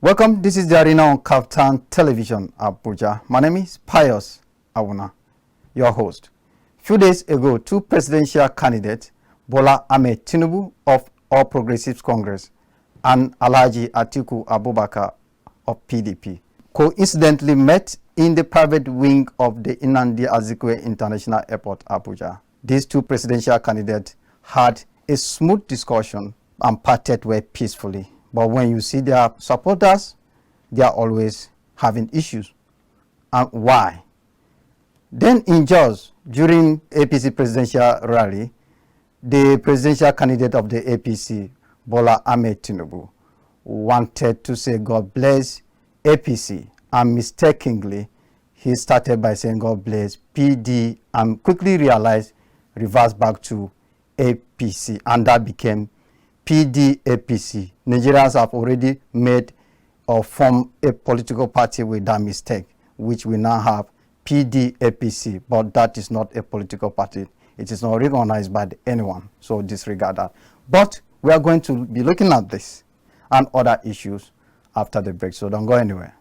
Welcome, this is the arena on KAFTAN Television, Abuja. My name is Pius Awunah, your host. Few days ago, two presidential candidates, Bola Ahmed Tinubu of All Progressives Congress and Alhaji Atiku Abubakar of PDP, coincidentally met in the private wing of the Nnamdi Azikiwe International Airport, Abuja. These two presidential candidates had a smooth discussion and parted way peacefully. But when you see their supporters, they are always having issues. And why? Then in Jos, during APC presidential rally, the presidential candidate of the APC, Bola Ahmed Tinubu, wanted to say God bless APC, and mistakenly he started by saying God bless PD and quickly realized reversed back to APC, and that became PD-APC. Nigerians have already made or formed a political party with that mistake, which we now have PD-APC, but that is not a political party. It is not recognized by anyone, so disregard that. But we are going to be looking at this and other issues after the break, so don't go anywhere.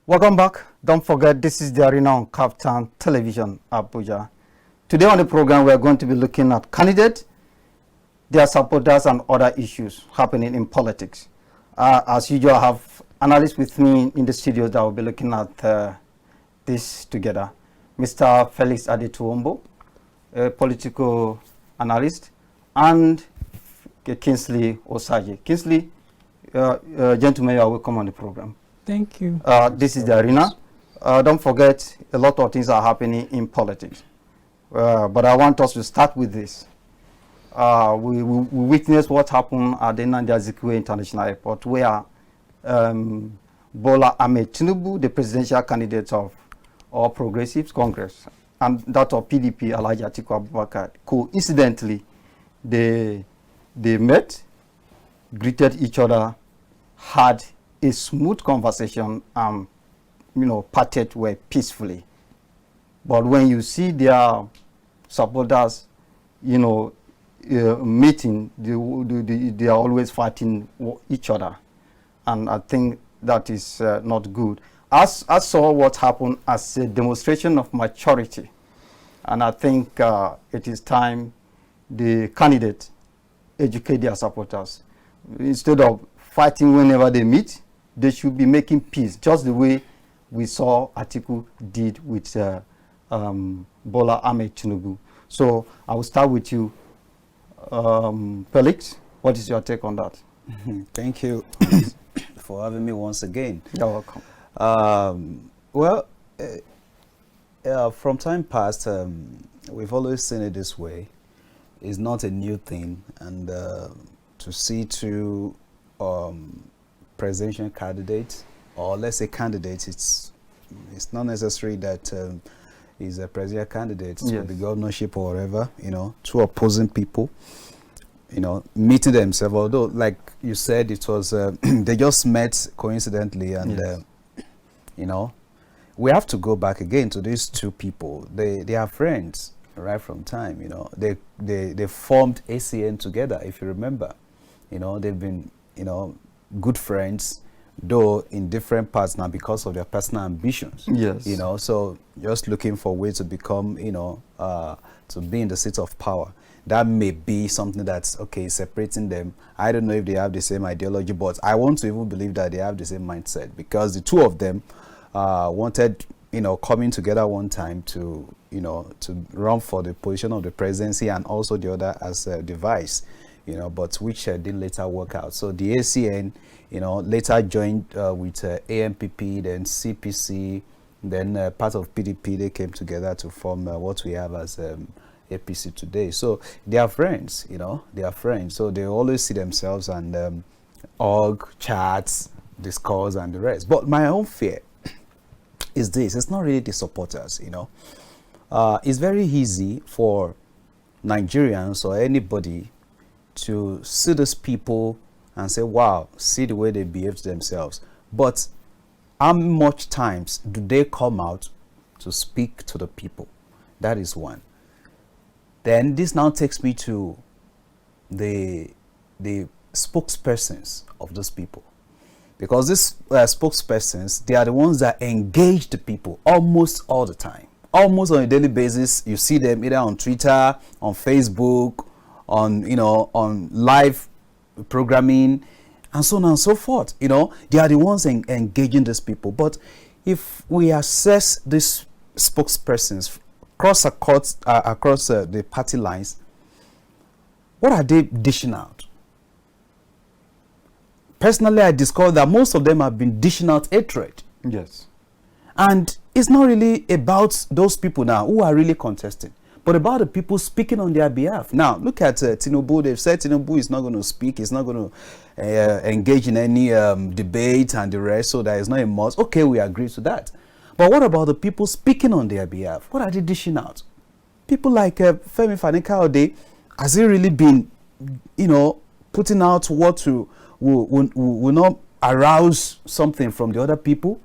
Welcome back. Don't forget, this is the arena on KAFTAN Television, Abuja. Today on the program, we are going to be looking at candidates, their supporters, and other issues happening in politics. As usual, I have analysts with me in the studio that will be looking at this together. Mr. FELIX Adetowobo, a political analyst, and KINGSLEY OSAJIE. KINGSLEY, gentlemen, you are welcome on the program. Thank you. This is the arena. Don't forget, a lot of things are happening in politics. But I want us to start with this. We witnessed what happened at the Nnamdi Azikiwe International Airport, where Bola Ahmed Tinubu, the presidential candidate of All Progressives Congress, and that of PDP, Alhaji Atiku Abubakar, coincidentally, they met, greeted each other, had a smooth conversation, parted way peacefully. But when you see their supporters, meeting, they are always fighting each other, and I think that is not good. I saw what happened as a demonstration of maturity, and I think it is time the candidate educate their supporters. Instead of fighting whenever they meet, they should be making peace, just the way we saw Atiku did with Bola Ahmed Tinubu. So I will start with you, Felix. What is your take on that? Thank you for having me once again. You're welcome. From time past, we've always seen it this way. It's not a new thing, and to see two presidential candidates, or let's say candidates, it's not necessary that he's a presidential candidate for the governorship or whatever, two opposing people, meeting themselves, although like you said, it was they just met coincidentally, and we have to go back again to these two people. They are friends right from time. They formed ACN together, if you remember. They've been good friends, though in different parts now because of their personal ambitions. Yes. So just looking for ways to become, to be in the seat of power. That may be something that's separating them. I don't know if they have the same ideology, but I want to even believe that they have the same mindset, because the two of them wanted, coming together one time to run for the position of the presidency, and also the other as the vice. But which didn't later work out. So the ACN, later joined with AMPP, then CPC, then part of PDP. They came together to form what we have as APC today. So they are friends, you know, they are friends. So they always see themselves and org, chats, discuss and the rest. But my own fear is this: it's not really the supporters, you know. It's very easy for Nigerians or anybody to see these people and say, wow, see the way they behave to themselves. But how much times do they come out to speak to the people? That is one. Then this now takes me to the spokespersons of those people. Because these spokespersons, they are the ones that engage the people almost all the time. Almost on a daily basis, you see them either on Twitter, on Facebook, on, you know, on live programming, and so on and so forth. You know, they are the ones engaging these people. But if we assess these spokespersons across the party lines, what are they dishing out? Personally, I discovered that most of them have been dishing out hatred. Yes. And it's not really about those people now who are really contesting, but about the people speaking on their behalf. Now, look at Tinubu. They've said Tinubu is not going to speak. He's not going to engage in any debate and the rest, so there is not a must. Okay, we agree to that. But what about the people speaking on their behalf? What are they dishing out? People like Femi Fani-Kayode, has he really been, you know, putting out what will not arouse something from the other people?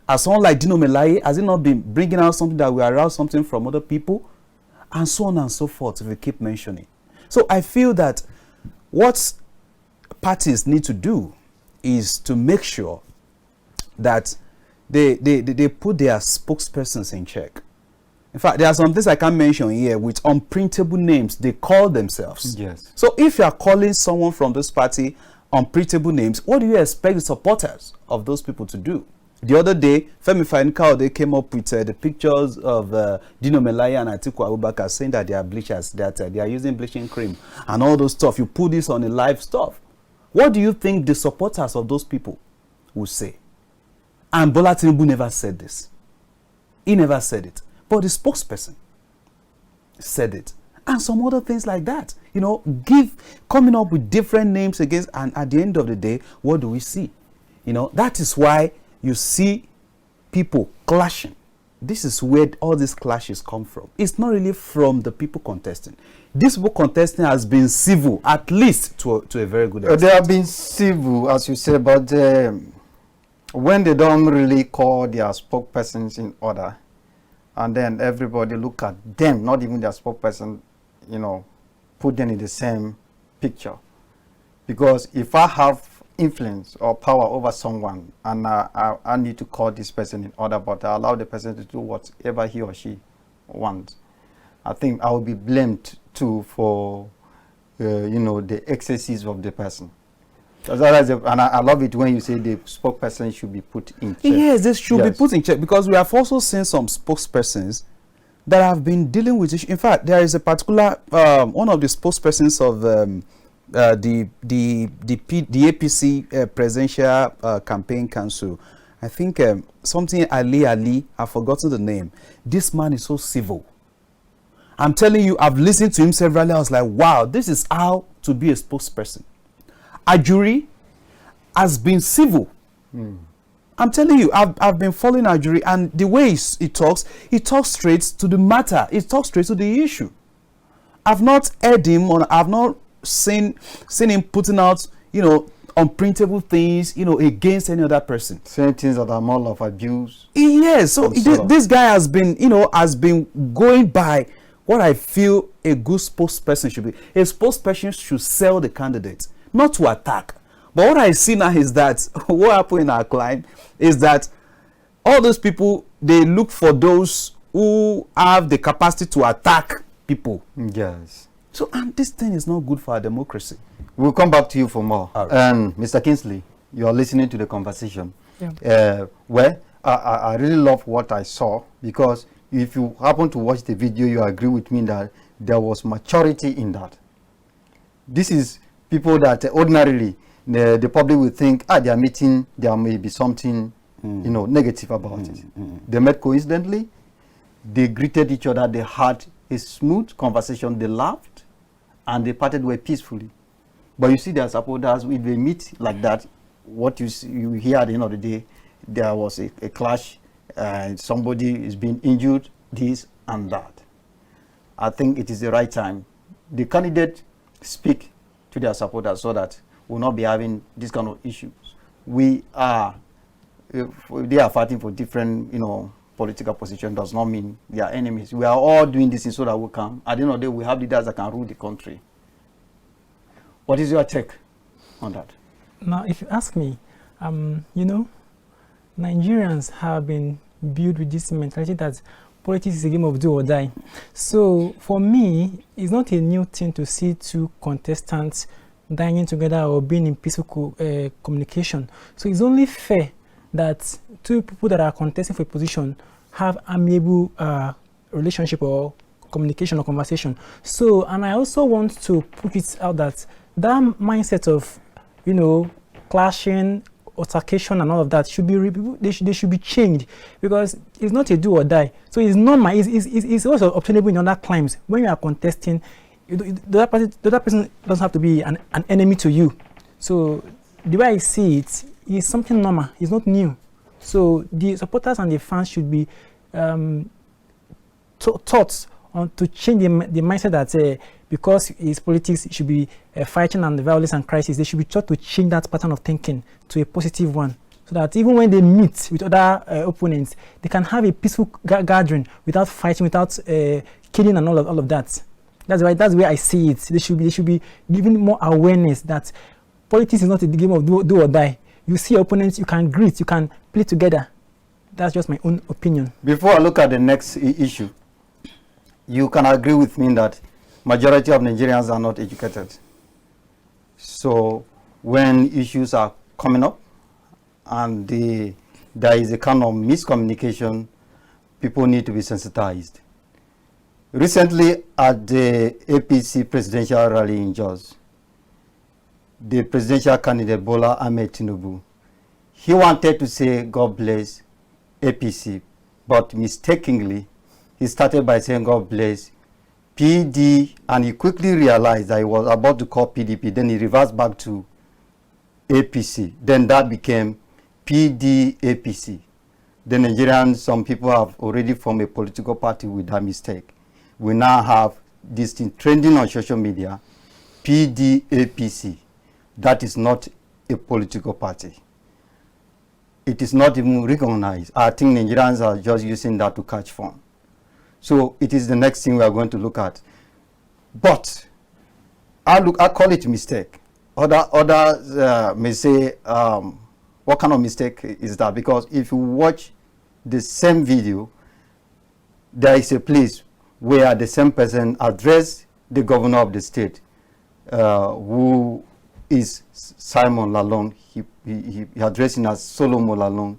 As someone like Dino Melaye, has he not been bringing out something that will arouse something from other people? And so on and so forth, if we keep mentioning. So I feel that what parties need to do is to make sure that they put their spokespersons in check. In fact, there are some things I can't mention here with unprintable names they call themselves. Yes. So if you are calling someone from this party unprintable names, what do you expect the supporters of those people to do? The other day, Femi Fani-Kayode came up with the pictures of Dino Melaye and Atiku Abubakar saying that they are bleachers, that they are using bleaching cream and all those stuff. You put this on a live stuff. What do you think the supporters of those people will say? And Bola Tinubu never said this. He never said it. But the spokesperson said it. And some other things like that. You know, coming up with different names against, and at the end of the day, what do we see? You know, that is why you see people clashing. This is where all these clashes come from. It's not really from the people contesting. This people contesting has been civil, at least to a very good extent. They have been civil, as you say, but when they don't really call their spokespersons in order, and then everybody look at them, not even their spokesperson, you know, put them in the same picture. Because if I have influence or power over someone and I need to call this person in order, but I allow the person to do whatever he or she wants, I think I will be blamed too for you know, the excesses of the person. And I love it when you say the spokesperson should be put in check. Yes, this should be put in check, because we have also seen some spokespersons that have been dealing with issues. In fact, there is a particular one of the spokespersons of the APC Presidential Campaign Council. I think something Ali, I've forgotten the name. This man is so civil. I'm telling you, I've listened to him severally. I was like, wow, this is how to be a spokesperson. Ajuri has been civil. I'm telling you, I've been following Ajuri, and the way he talks straight to the matter. He talks straight to the issue. I've not heard him, or I've not seen him putting out, you know, unprintable things, you know, against any other person. Saying things that are more of abuse. Yes, so this guy has been, you know, going by what I feel a good spokesperson should be. A spokesperson should sell the candidate, not to attack. But what I see now is that what happened in our climb is that all those people, they look for those who have the capacity to attack people. Yes. So, and this thing is not good for our democracy. We'll come back to you for more. Right. Mr. Kingsley, you are listening to the conversation. Yeah. Well, I really love what I saw, because if you happen to watch the video, you agree with me that there was maturity in that. This is people that ordinarily the public will think, they are meeting, there may be something you know, negative about it. They met coincidentally, they greeted each other, they had a smooth conversation. They laughed and they parted way peacefully. But you see their supporters, if they meet like that, what you hear at the end of the day, there was a clash, somebody is being injured, this and that. I think it is the right time. The candidate speak to their supporters so that we'll not be having this kind of issues. They are fighting for different, political position does not mean they are enemies. We are all doing this so that we can, at the end of the day, we have leaders that can rule the country. What is your take on that? Now, if you ask me, Nigerians have been built with this mentality that politics is a game of do or die. So for me, it's not a new thing to see two contestants dining together or being in peaceful communication. So it's only fair that two people that are contesting for a position have amiable relationship or communication or conversation. So, and I also want to put it out that that mindset of, clashing, altercation and all of that should be they should be changed, because it's not a do or die. So it's not it's also obtainable in other climes. When you are contesting, the other person doesn't have to be an enemy to you. So the way I see it is something normal. It's not new. So the supporters and the fans should be taught on to change the mindset that because it's politics, it should be fighting and violence and crisis. They should be taught to change that pattern of thinking to a positive one, so that even when they meet with other opponents, they can have a peaceful gathering without fighting, without killing and all of that. That's the way I see it. They should be given more awareness that politics is not a game of do or die. You see your opponents, you can greet, you can play together. That's just my own opinion. Before I look at the next issue, you can agree with me that majority of Nigerians are not educated. So when issues are coming up and there is a kind of miscommunication, people need to be sensitized. Recently at the APC presidential rally in Jos, the presidential candidate Bola Ahmed Tinubu, he wanted to say God bless APC, but mistakenly he started by saying God bless PD, and he quickly realized that he was about to call PDP. Then he reversed back to APC. Then that became PDAPC. The Nigerians, some people have already formed a political party with that mistake. We now have this thing trending on social media, PDAPC. That is not a political party. It is not even recognized. I think Nigerians are just using that to catch fun. So it is the next thing we are going to look at. But I call it mistake. Others may say, what kind of mistake is that? Because if you watch the same video, there is a place where the same person addressed the governor of the state, who is Simon Lalong. He addressed him as Solomon Lalong.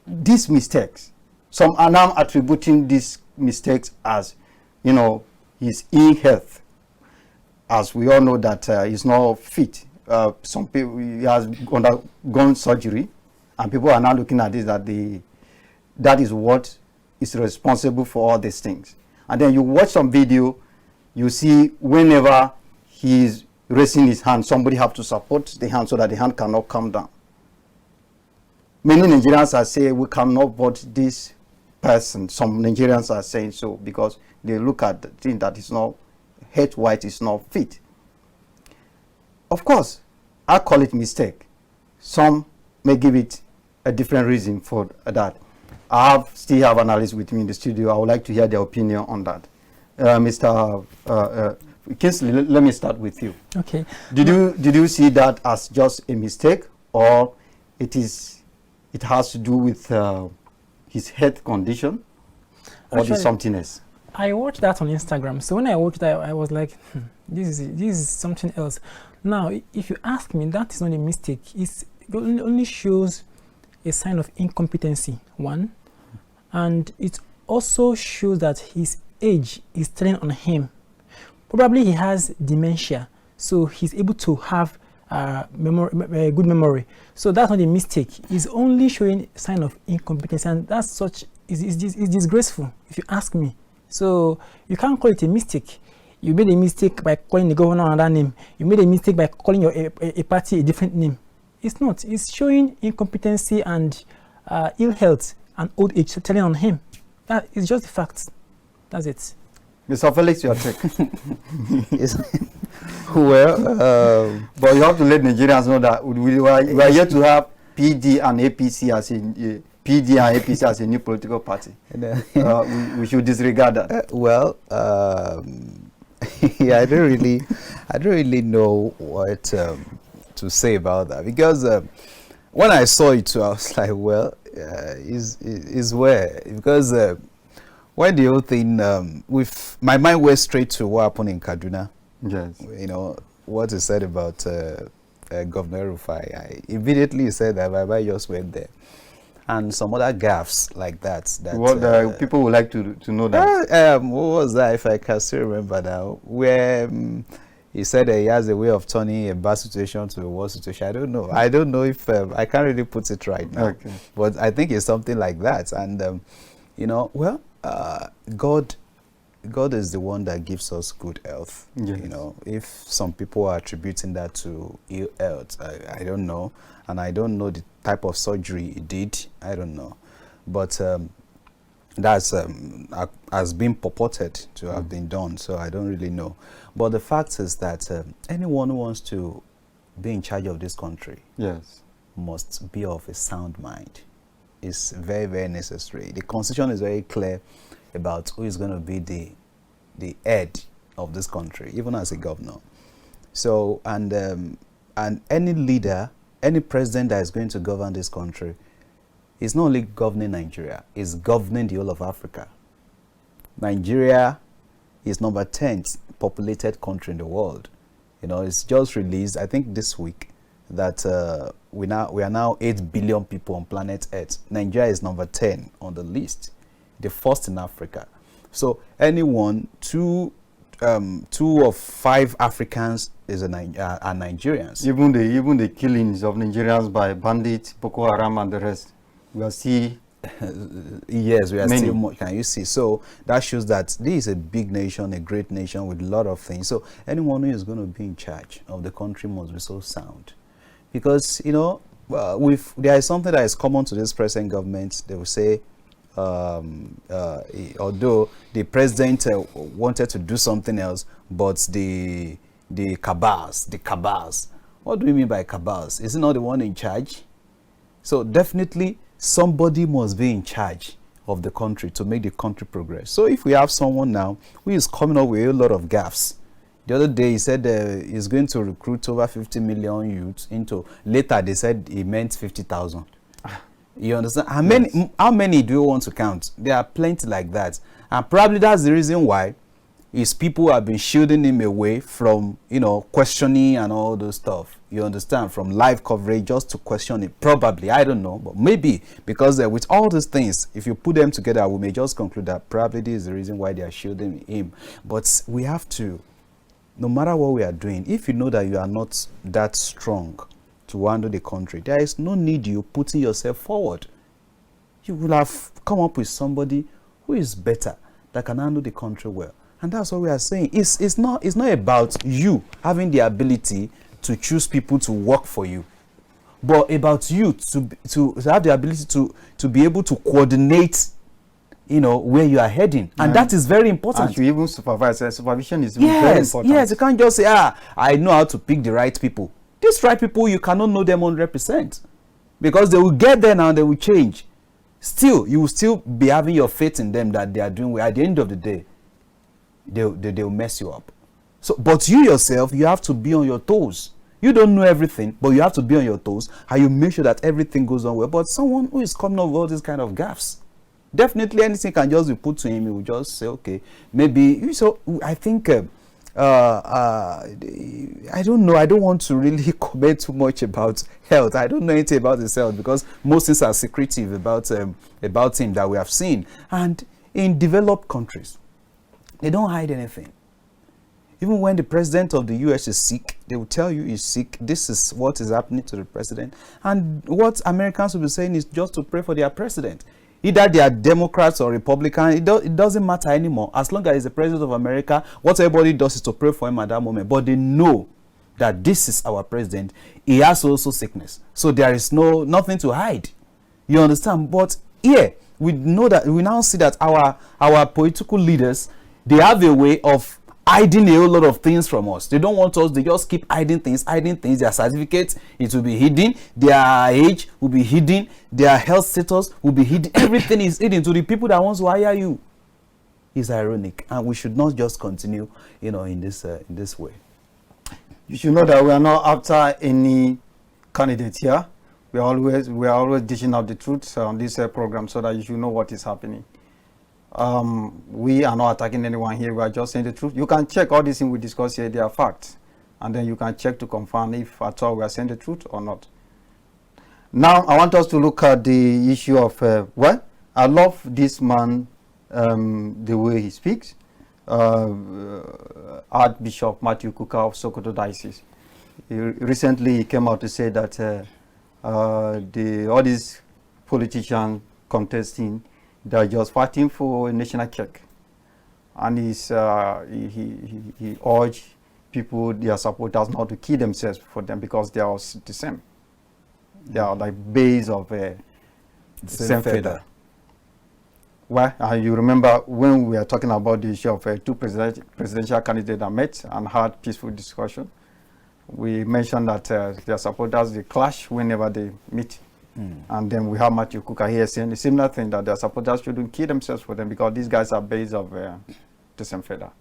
These mistakes, some are now attributing these mistakes as, his ill health. As we all know that he's not fit. Some people, he has undergone surgery, and people are now looking at this, that is what is responsible for all these things. And then you watch some video, you see whenever he's raising his hand, somebody have to support the hand so that the hand cannot come down. Many Nigerians are saying we cannot vote this person. Some Nigerians are saying so because they look at the thing that is not head-wise, is not fit. Of course, I call it mistake. Some may give it a different reason for that. I still have analysts with me in the studio. I would like to hear their opinion on that. Mr. Kingsley, let me start with you. Okay. Did you see that as just a mistake, or it has to do with his health condition, or actually, something else? I watched that on Instagram. So when I watched that, I was like, this is something else. Now, if you ask me, that is not a mistake. It only shows a sign of incompetency, one, and it also shows that his age is telling on him. Probably he has dementia, so he's able to have good memory. So that's not a mistake. It's only showing sign of incompetence, and that's is disgraceful. If you ask me, So you can't call it a mistake. You made a mistake by calling the governor another name. You made a mistake by calling a party a different name. It's not. It's showing incompetency and ill health and old age telling on him. That is just the facts. That's it. Mr. Felix, your take. Well, but you have to let Nigerians know that we are here to have PD and APC as a new political party. We should disregard that. Yeah, I don't really know what to say about that, because when I saw it too, I was like, well, is where, because when the whole thing, with my mind went straight to what happened in Kaduna. Yes. You know what is said about Governor Rufai. I immediately said that I just went there, and some other gaffes like that. What people would like to know that. What was that? If I can still remember now, where he said he has a way of turning a bad situation to a worse situation. I don't know if I can't really put it right now. Okay. But I think it's something like that. And you know, well, God is the one that gives us good health. Yes. You know, if some people are attributing that to ill health, I don't know, and I don't know the type of surgery he did. I don't know, but that's has been purported to have been done. So I don't really know. But the fact is that anyone who wants to be in charge of this country, yes, must be of a sound mind. It's very, very necessary. The Constitution is very clear about who is going to be the head of this country, even as a governor. So, and any leader, any president that is going to govern this country is not only governing Nigeria, is governing the whole of Africa. Nigeria is number 10th populated country in the world. You know, it's just released, I think this week, that we are now 8 billion people on planet Earth. Nigeria is number 10 on the list, the first in Africa. So anyone, two of 5 Africans are Nigerians. Even the killings of Nigerians by bandits, Boko Haram, and the rest, we are still. Yes, we are many. still more. Can you see? So that shows that this is a big nation, a great nation with a lot of things. So anyone who is going to be in charge of the country must be so sound, because you know, there is something that is common to this present government. They will say, although the president wanted to do something else, but the cabals. What do we mean by cabals? Is he not the one in charge? So definitely somebody must be in charge of the country to make the country progress. So if we have someone now who is coming up with a lot of gaffes, the other day he said he's going to recruit over 50 million youths into, later they said he meant 50,000. You understand? How many do you want to count? There are plenty like that. And probably that's the reason why his people have been shielding him away from, you know, questioning and all those stuff. You understand? From live coverage just to question it. Probably, I don't know, but maybe because with all these things, if you put them together, we may just conclude that probably this is the reason why they are shielding him. But we have to, no matter what we are doing, if you know that you are not that strong to handle the country, there is no need you putting yourself forward. You will have come up with somebody who is better, that can handle the country well. And that's what we are saying. It's not about you having the ability to choose people to work for you, but about you to have the ability to be able to coordinate, you know, where you are heading. And that is very important. And you even supervise. Supervision is very important. Yes, you can't just say, I know how to pick the right people. These right people, you cannot know them 100%, because they will get there now and they will change. Still, you will still be having your faith in them that they are doing well. At the end of the day, they'll mess you up. So, but you yourself, you have to be on your toes. You don't know everything, but you have to be on your toes, and you make sure that everything goes on well. But someone who is coming up with all these kind of gaffes, definitely anything can just be put to him. He will just say, okay, maybe. So I think I don't know. I don't want to really comment too much about health. I don't know anything about his health, because most things are secretive about him that we have seen. And in developed countries, they don't hide anything. Even when the president of the US is sick, they will tell you he's sick. This is what is happening to the president. And what Americans will be saying is just to pray for their president. Either they are Democrats or Republicans, it doesn't matter anymore. As long as he's the president of America, what everybody does is to pray for him at that moment. But they know that this is our president. He has also sickness. So there is nothing to hide. You understand? But here, we now see that our political leaders, they have a way of hiding a whole lot of things from us. They don't want us, they just keep hiding things. Their certificates, it will be hidden. Their age will be hidden. Their health status will be hidden. Everything is hidden to the people that want to hire you. It's ironic, and we should not just continue, in this way. You should know that we are not after any candidate here. We are always dishing out the truth on this program, so that you should know what is happening. We are not attacking anyone here. We are just saying the truth. You can check all these things we discuss here. They are facts, and then you can check to confirm if at all we are saying the truth or not. Now I want us to look at the issue of I love this man, the way he speaks. Archbishop Matthew Kuka of Sokoto Diocese. Recently he came out to say that all these politicians contesting, they are just fighting for a national check, and he urged people, their supporters, not to kill themselves for them because they are all the same. They are like base of the same feather. Well, you remember when we are talking about the issue of two presidential candidates that met and had peaceful discussion, we mentioned that their supporters, they clash whenever they meet. And then we have Matthew Kuka here saying the similar thing, that their supporters shouldn't kill themselves for them because these guys are based of the same feather.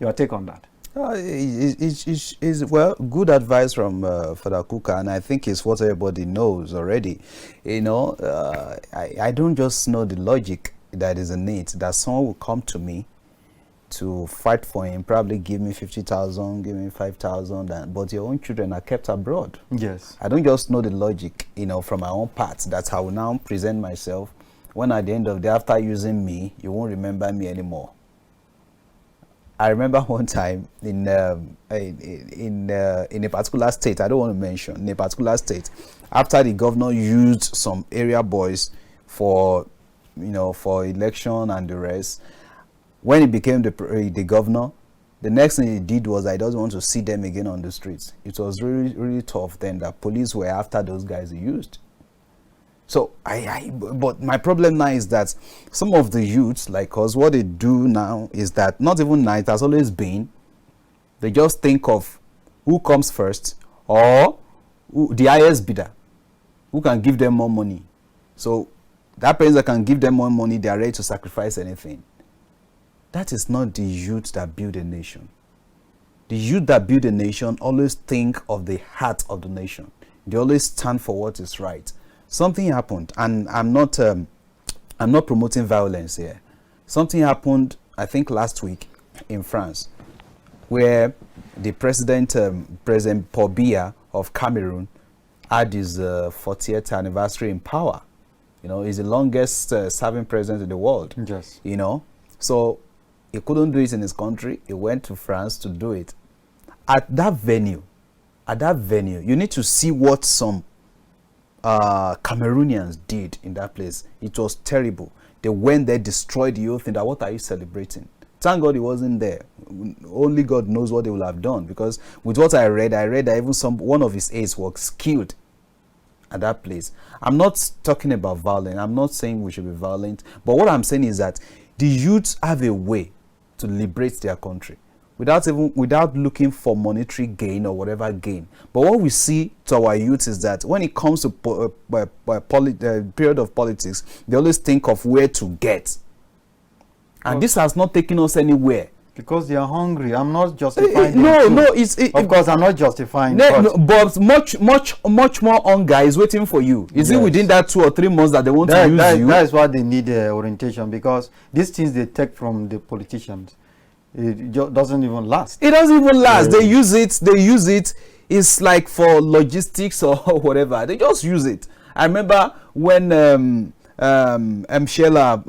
Your take on that? It's good advice from Father Kuka, and I think it's what everybody knows already. I don't just know the logic that is in it, that someone will come to me to fight for him, probably give me 50,000, give me 5,000, but your own children are kept abroad. Yes. I don't just know the logic, from my own part. That's how I will now present myself. When at the end of the day, after using me, you won't remember me anymore. I remember one time in a particular state, I don't want to mention, in a particular state, after the governor used some area boys for election and the rest, when he became the governor, the next thing he did was, I doesn't want to see them again on the streets. It was really, really tough then that police were after those guys he used. So but my problem now is that some of the youths like us, what they do now is that, not even now, it has always been, they just think of who comes first, or the highest bidder, who can give them more money. So that person that can give them more money, they are ready to sacrifice anything. That is not the youth that build a nation. The youth that build a nation always think of the heart of the nation. They always stand for what is right. Something happened, and I'm not promoting violence here. Something happened, I think last week in France, where the president, President Paul Biya of Cameroon, had his 40th anniversary in power. He's the longest serving president in the world. Yes. So he couldn't do it in his country. He went to France to do it. At that venue, you need to see what some Cameroonians did in that place. It was terrible. They went there, destroyed the whole thing. That, what are you celebrating? Thank God he wasn't there. Only God knows what they will have done, because with what I read that even one of his aides was killed at that place. I'm not talking about violence. I'm not saying we should be violent, but what I'm saying is that the youths have a way to liberate their country without looking for monetary gain or whatever gain. But what we see to our youth is that when it comes to period of politics, they always think of where to get, and this has not taken us anywhere. Because they are hungry. I'm not justifying. Of course, I'm not justifying. But much more hunger is waiting for you. Is it within that 2 or 3 months that they want to use you? That is why they need orientation, because these things they take from the politicians, it doesn't even last. It doesn't even last. They use it. It's like for logistics or whatever. They just use it. I remember when Mshela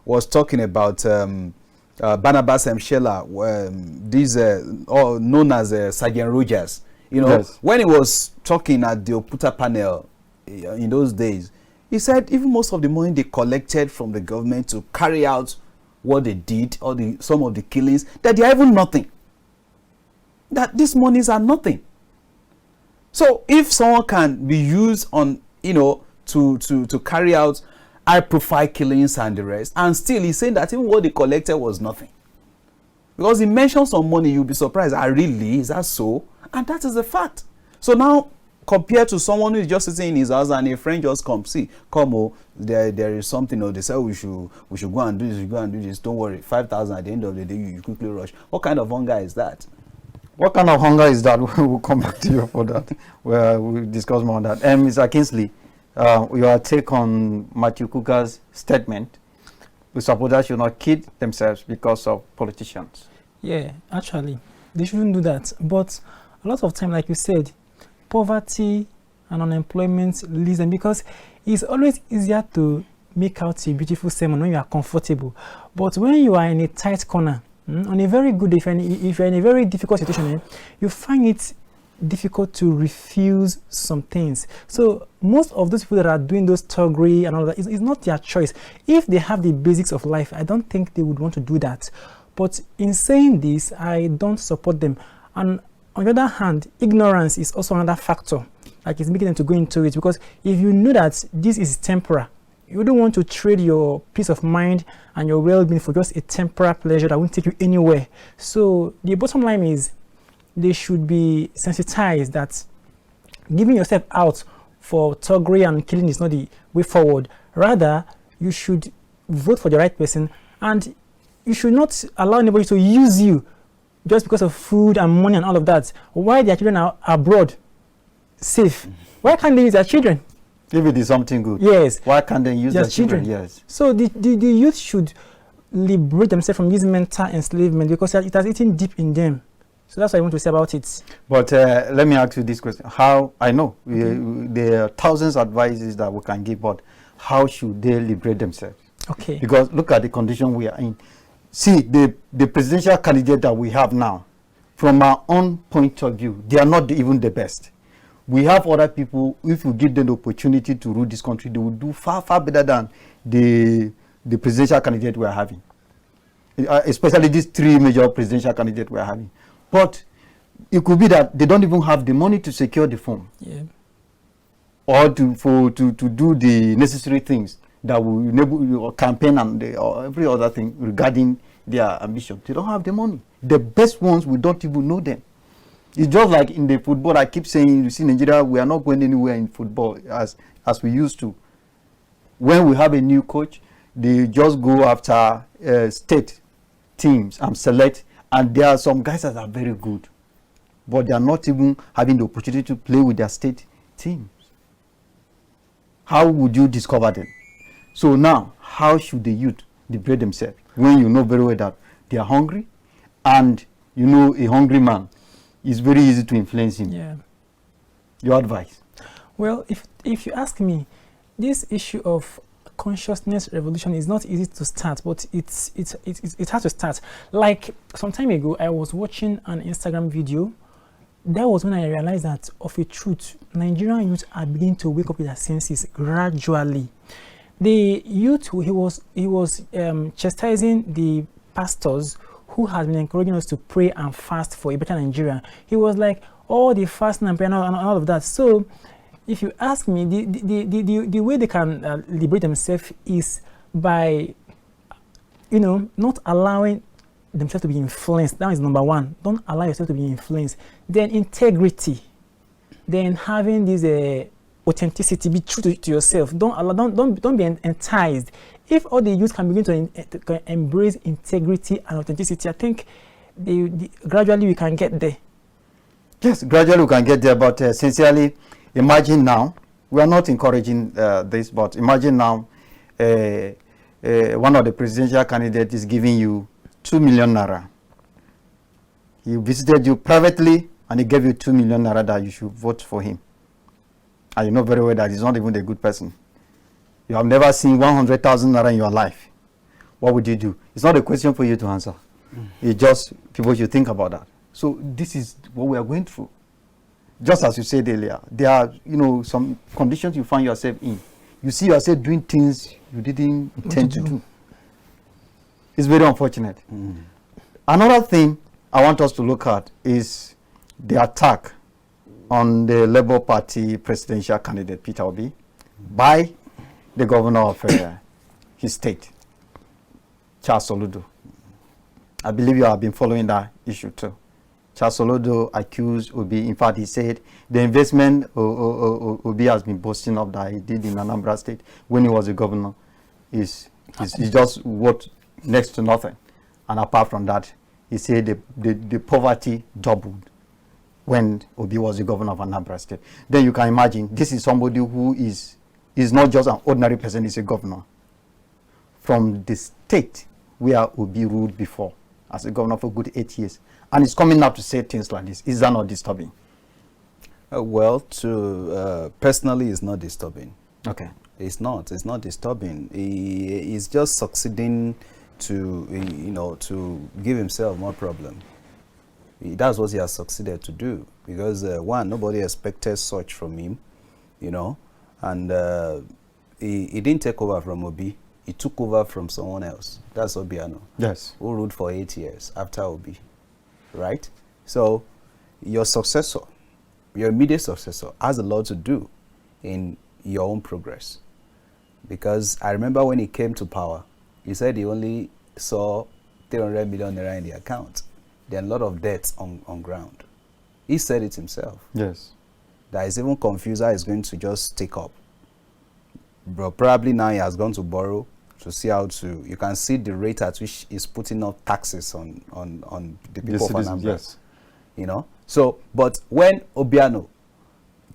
was talking about Barnabas Mshela, known as Sergeant Rogers. Yes. When he was talking at the Oputa panel in those days, He said even most of the money they collected from the government to carry out what they did, or some of the killings, that they are even nothing. That these monies are nothing. So if someone can be used on, to carry out high-profile killings and the rest, and still he's saying that even what they collected was nothing. Because he mentioned some money, you'll be surprised. Really? Is that so? And that is the fact. So now, compared to someone who is just sitting in his house and a friend just comes, there is something, or they say we should go and do this, don't worry, 5,000 at the end of the day, you quickly rush. What kind of hunger is that? What kind of hunger is that? We'll come back to you for that. We'll discuss more on that. Mr. Kingsley, your take on Matthew Kuka's statement, the supporters should not kid themselves because of politicians. Yeah, actually, they shouldn't do that. But a lot of time, like you said, poverty and unemployment leads them, because it's always easier to make out a beautiful sermon when you are comfortable. But when you are in a tight corner, on a very good day, if you're in a very difficult situation, you find it difficult to refuse some things. So most of those people that are doing those toggery and all that, it's not their choice. If they have the basics of life, I don't think they would want to do that. But in saying this, I don't support them. And on the other hand, ignorance is also another factor. Like, it's making them to go into it, because if you know that this is temporary, you don't want to trade your peace of mind and your well-being for just a temporary pleasure that won't take you anywhere. So the bottom line is, they should be sensitized that giving yourself out for toggery and killing is not the way forward. Rather, you should vote for the right person, and you should not allow anybody to use you just because of food and money and all of that. Why their children are abroad, safe? Why can't they use their children? If it is something good, yes. Why can't they use their children? Yes. So the youth should liberate themselves from this mental enslavement, because it has eaten deep in them. So that's what I want to say about it. But let me ask you this question: how, I know there are thousands of advices that we can give, but how should they liberate themselves? Okay. Because look at the condition we are in. See, the presidential candidate that we have now, from our own point of view, they are not even the best. We have other people, if we give them the opportunity to rule this country, they will do far, far better than the presidential candidate we are having. Especially these three major presidential candidates we are having. But it could be that they don't even have the money to secure the form. Yeah. Or to do the necessary things that will enable campaign and or every other thing regarding their ambition. They don't have the money. The best ones, we don't even know them. It's just like in the football, I keep saying, you see, Nigeria, we are not going anywhere in football as we used to. When we have a new coach, they just go after state teams and select, and there are some guys that are very good, but they are not even having the opportunity to play with their state teams. How would you discover them? So now, how should the youth liberate themselves when you know very well that they are hungry, and you know a hungry man, it's very easy to influence him? Yeah. Your advice? Well, if you ask me, this issue of consciousness revolution is not easy to start, but it has to start. Like some time ago, I was watching an Instagram video. That was when I realized that, of a truth, Nigerian youth are beginning to wake up with their senses gradually. The youth, he was chastising the pastors who has been encouraging us to pray and fast for a better Nigeria. He was like, all the fasting and prayer and all of that. So if you ask me, the way they can liberate themselves is by, not allowing themselves to be influenced. That is number one. Don't allow yourself to be influenced. Then integrity. Then having this authenticity. Be true to yourself. Don't be enticed. If all the youth can begin to embrace integrity and authenticity, I think gradually we can get there. Yes, gradually we can get there, but sincerely, imagine now, we are not encouraging this, but imagine now one of the presidential candidates is giving you 2 million naira. He visited you privately and he gave you 2 million naira that you should vote for him. And you know very well that he's not even a good person. You have never seen 100,000 naira in your life. What would you do? It's not a question for you to answer. It's just people should think about that. So this is what we are going through. Just as you said earlier, there are some conditions you find yourself in. you see yourself doing things you didn't intend to do. It's very unfortunate. Another thing I want us to look at is the attack on the Labour Party presidential candidate Peter Obi by the governor of his state, Charles Oludo. I believe you have been following that issue too. Charles Oludo accused Obi. In fact, he said the investment Obi has been boasting of that he did in Anambra State when he was a governor is just worth next to nothing. And apart from that, he said the poverty doubled when Obi was the governor of Anambra State. Then you can imagine this is somebody who is not just an ordinary person, he's a governor from the state where Obi ruled before as a governor for good 8 years. And he's coming up to say things like this. Is that not disturbing? Well, personally, it's not disturbing. Okay. It's not disturbing. He's just succeeding to give himself more problem. That's what he has succeeded to do, because one, nobody expected such from him, and he didn't take over from Obi. He took over from someone else. That's Obiano. Yes. Who ruled for 8 years after Obi, right? So your successor, your immediate successor, has a lot to do in your own progress. Because I remember when he came to power, he said he only saw 300 million naira in the account. There are a lot of debts on ground. He said it himself. Yes. That is even confused how he's going to just take up. But probably now he has gone to borrow to see how to. You can see the rate at which he's putting up taxes on the people of Anambra. Yes. So, but when Obiano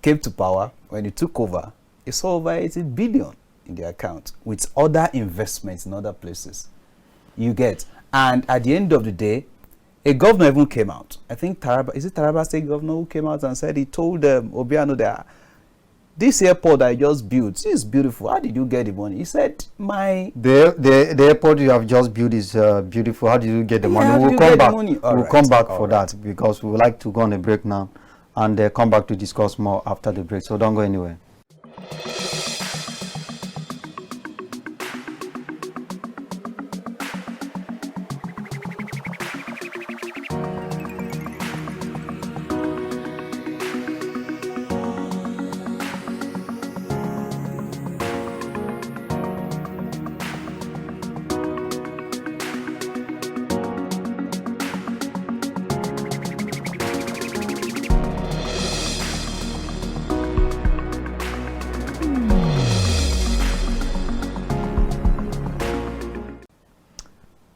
came to power, when he took over, he saw over 80 billion in the account with other investments in other places. You get. And at the end of the day, a governor even came out. I think Taraba State governor who came out and said he told Obiano that this airport I just built, this is beautiful. How did you get the money? He said, the airport you have just built is beautiful. How did you get the money? We'll come back. We'll come back for that, because we would like to go on a break now and come back to discuss more after the break. So don't go anywhere.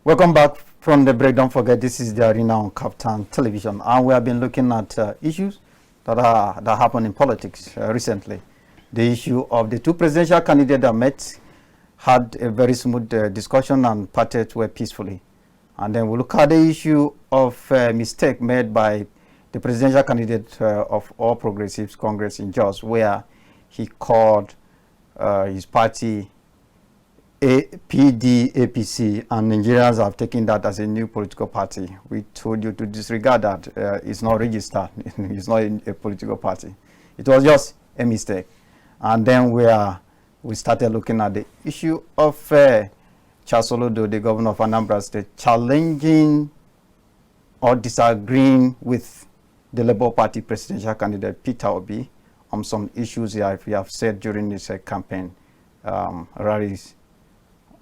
Welcome back from the break. Don't forget, this is the arena on KAFTAN Television, and we have been looking at issues that happened in politics recently. The issue of the two presidential candidates that met, had a very smooth discussion and parted way peacefully. And then we look at the issue of mistake made by the presidential candidate of All Progressives Congress in Jos, where he called his party PD, APC, and Nigerians have taken that as a new political party. We told you to disregard that. It's not registered. It's not a political party. It was just a mistake. And then we started looking at the issue of Charles Oludo, the governor of Anambra State, challenging or disagreeing with the Labour Party presidential candidate Peter Obi on some issues we have said during this campaign rallies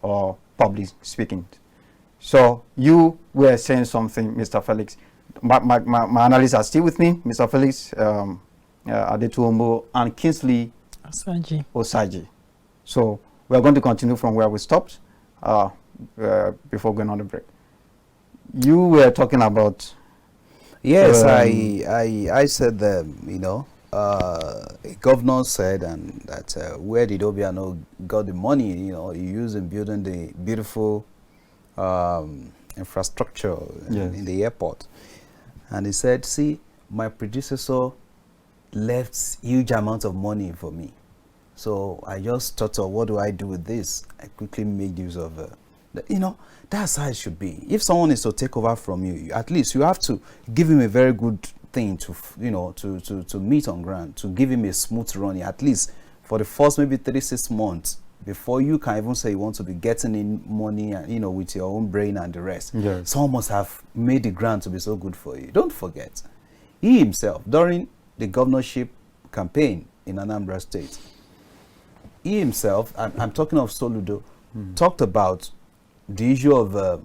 or public speaking. So you were saying something, Mr. Felix. My analysts are still with me, Mr. Felix Adetowombo and KINGSLEY Osajie. So we're going to continue from where we stopped before going on the break. You were talking about... Yes, I said that, a governor said that where did Obiano got the money? He used in building the beautiful infrastructure in the airport. And he said, see, my predecessor left huge amounts of money for me. So I just thought of what do I do with this? I quickly made use of that's how it should be. If someone is to take over from you, at least you have to give him a very good thing to meet on ground, to give him a smooth run, at least for the first maybe 3-6 months before you can even say you want to be getting in money and, you know, with your own brain and the rest. Yes. Someone must have made the grant to be so good for you. Don't forget, he himself, during the governorship campaign in Anambra State, he himself, I'm talking of Soludo, talked about the issue of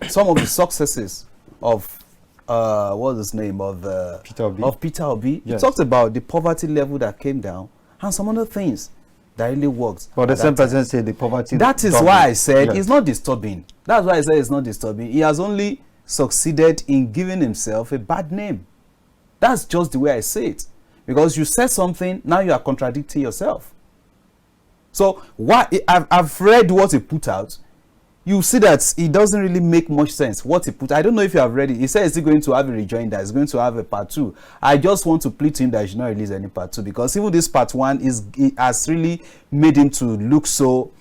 some of the successes of what's his name, of Peter Obi. Yes. He talked about the poverty level that came down and some other things that really works. But the same person said the poverty. That is why I said it's not disturbing. That's why I said it's not disturbing. He has only succeeded in giving himself a bad name. That's just the way I say it. Because you said something, now you are contradicting yourself. So I've read what he put out. You see that it doesn't really make much sense what he put. I don't know if you have read it. He said he's going to have a rejoinder, he's going to have a part 2. I just want to plead to him that he should not release any part 2, because even this part 1 it has really made him to look so,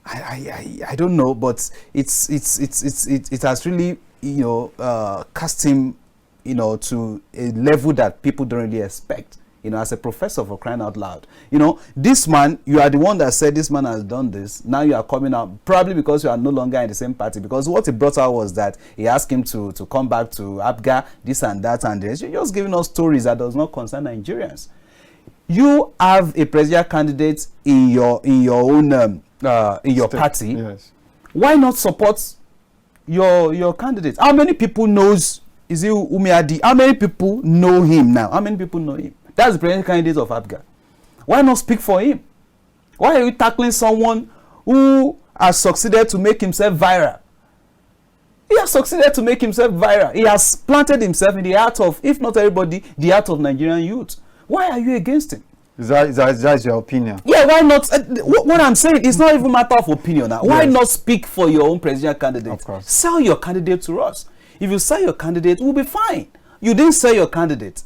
I don't know, but it has really, you know, cast him, you know, to a level that people don't really expect. You know, as a professor, for crying out loud. You know, this man, you are the one that said this man has done this. Now you are coming out, probably because you are no longer in the same party. Because what he brought out was that he asked him to come back to ABGA, this and that and this. You're just giving us stories that does not concern Nigerians. You have a presidential candidate in your own party. Yes. Why not support your candidate? How many people knows, is it Umiadi? How many people know him now? How many people know him? That's the presidential candidate of ABGA. Why not speak for him? Why are you tackling someone who has succeeded to make himself viral? He has succeeded to make himself viral. He has planted himself in the heart of, if not everybody, the heart of Nigerian youth. Why are you against him? Is that your opinion? Yeah, why not? What I'm saying, it's not even a matter of opinion now. Why Yes. not speak for your own presidential candidate? Of course. Sell your candidate to us. If you sell your candidate, we'll be fine. You didn't sell your candidate.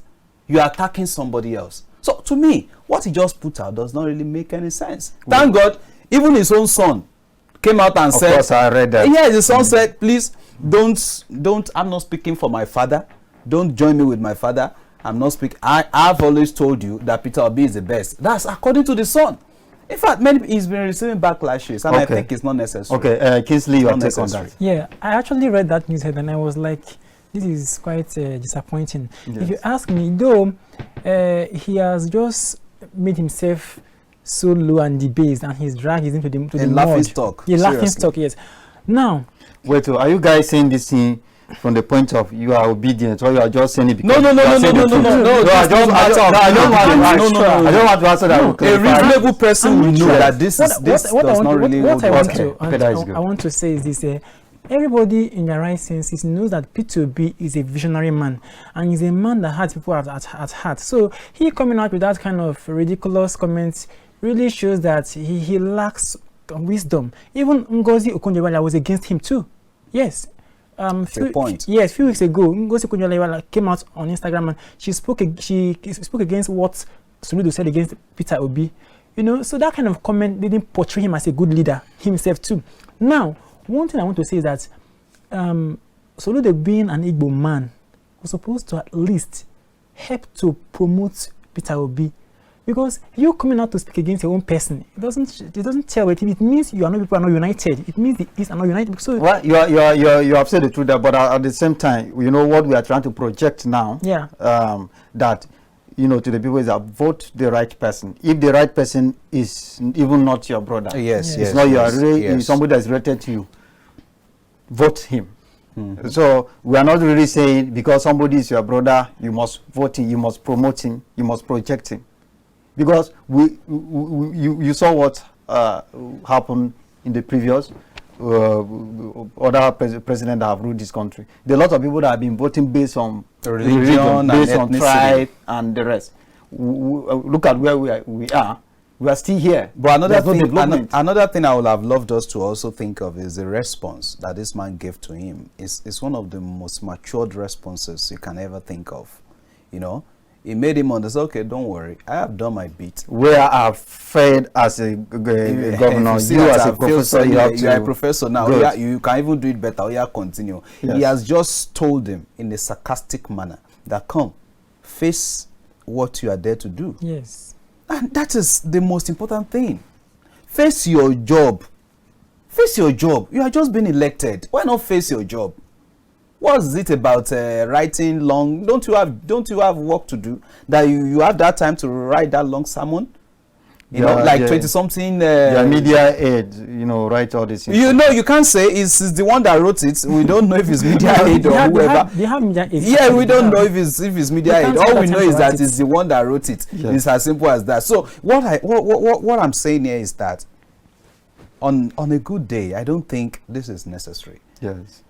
You are attacking somebody else. So to me, what he just put out does not really make any sense. Thank God, even his own son came out and said, of course, I read that. Yeah, his son said, please don't, I'm not speaking for my father. Don't join me with my father. I'm not speaking. I've always told you that Peter Obi is the best. That's according to the son. In fact, he's been receiving backlashes, and I think it's not necessary. Okay, Kingsley, your take on that. Yeah, I actually read that news head and I was like, this is quite disappointing. Yes. If you ask me, though, he has just made himself so low and debased, and he's dragged into the laughing mud. stock. Yeah, laughing Seriously. stock. Yes. Now, Wait, are you guys saying this thing from the point of you are obedient, or you are just saying it because No. you are saying the truth? I don't want to answer that. A reasonable person will know that this does not really what I want Okay, that is good. I want to say is this. Everybody in their right senses knows that P2B is a visionary man, and he's a man that has people at heart. So he coming out with that kind of ridiculous comments really shows that he lacks wisdom. Even Ngozi Okonjo-Iweala was against him too. Yes. Few weeks ago, Ngozi Okonjo-Iweala came out on Instagram and she spoke against what Soludo said against Peter Obi. You know, so that kind of comment didn't portray him as a good leader himself too. Now, one thing I want to say is that Soludo, being an Igbo man, was supposed to at least help to promote Peter Obi, because you coming out to speak against your own person, it doesn't tell it. It means you are not, people are not united. It means the East are not united. So well, you have said the truth there, but at the same time, you know what we are trying to project now. Yeah. That, you know, to the people is that vote the right person. If the right person is even not your brother, it's not somebody that's related to you, vote him. Mm-hmm. So we are not really saying because somebody is your brother, you must vote him, you must promote him, you must project him. Because you saw what happened in the previous other president that have ruled this country. There are a lot of people that have been voting based on religion, based on tribe and the rest. Look at where we are. We are still here. But another thing I would have loved us to also think of is the response that this man gave to him. It's one of the most matured responses you can ever think of. You know, it made him understand, okay, don't worry, I have done my bit. Where I have failed as a governor, you as a professor, you are a professor now, you can even do it better, you continue. Yes. He has just told him in a sarcastic manner that come, face what you are there to do. Yes. And that is the most important thing. Face your job. Face your job. You are just being elected. Why not face your job? What is it about writing long? Don't you have work to do that you have that time to write that long sermon? You know, like 20-something. The media aid, write all this. You can't say it's the one that wrote it. We don't know if it's media aid or whoever. They have media aid. Yeah, we don't know if it's media aid. All we know is that it's the one that wrote it. Yes. It's as simple as that. So what I'm saying here is that on a good day, I don't think this is necessary. Yes.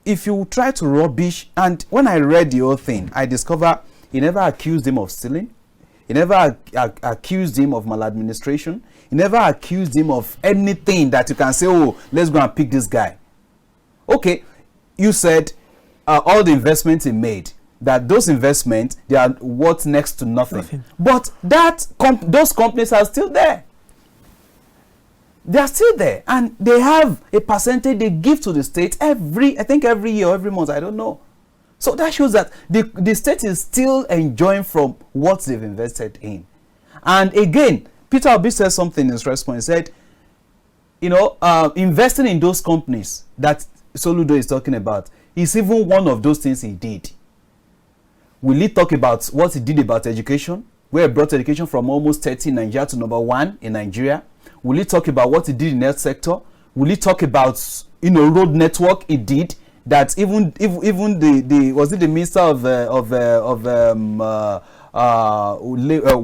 If you try to rubbish, and when I read the whole thing, I discovered he never accused him of stealing. He never accused him of maladministration. He never accused him of anything that you can say, oh, let's go and pick this guy. Okay, you said all the investments he made, that those investments, they are worth next to nothing. But those companies are still there. They are still there, and they have a percentage they give to the state every year or every month, I don't know. So that shows that the state is still enjoying from what they've invested in. And again, Peter Obi said something in his response. He said, investing in those companies that Soludo is talking about is even one of those things he did. Will he talk about what he did about education, where he brought education from almost 30 in Nigeria to number 1 in Nigeria? Will he talk about what he did in the health sector? Will he talk about road network he did? That even the was it the minister of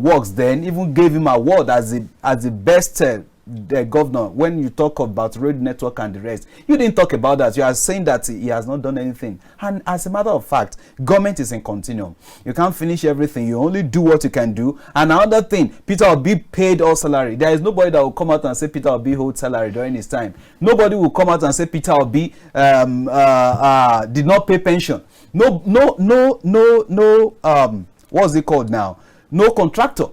works then even gave him award as the best governor when you talk about road network and the rest. You didn't talk about that. You are saying that he has not done anything. And as a matter of fact, government is in continuum. You can't finish everything. You only do what you can do. And another thing, Peter Obi paid all salary. There is nobody that will come out and say Peter Obi holds salary during his time. Nobody will come out and say Peter Obi did not pay pension. No what's it called now? No contractor